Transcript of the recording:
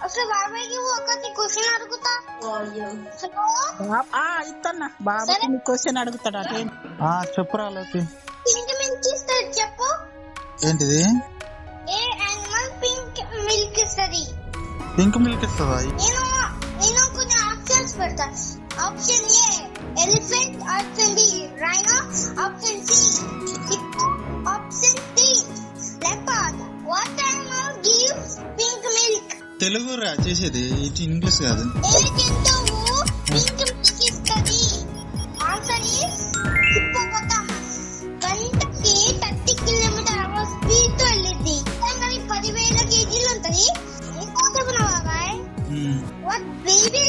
అసలు బాబాయ్కి ఒకటి క్వశ్చన్ అడుగుతా. ఇత్తన్నా బాబాకి క్వశ్చన్ అడుగుతాడు అటే. చెప్పురా లోకి. పింక్ మిల్క్ ఇస్తుంది చెప్పు. ఏంటిది? ఏ యానిమల్ పింక్ మిల్క్ ఇస్తుంది? పింక్ మిల్క్ ఇస్తుందా? నేను కొన్ని ఆప్షన్స్ పెడతా. Option A elephant, option B rhino, option C hippo, option D leopard. What animal gives pink milk? Telugu రా చేసేది, ఇటు ఇంగ్లీష్ కాదు. ఏ జంతువు పింక్ మిల్క్ ఇస్తుంది? Answer is hippopotamus. గంటకి 30 కిలోమీటర్ స్పీడ్ తో వెళ్ళింది. 10,000 kg ఉంటది. బాబాయ్ వాట్ బేబీ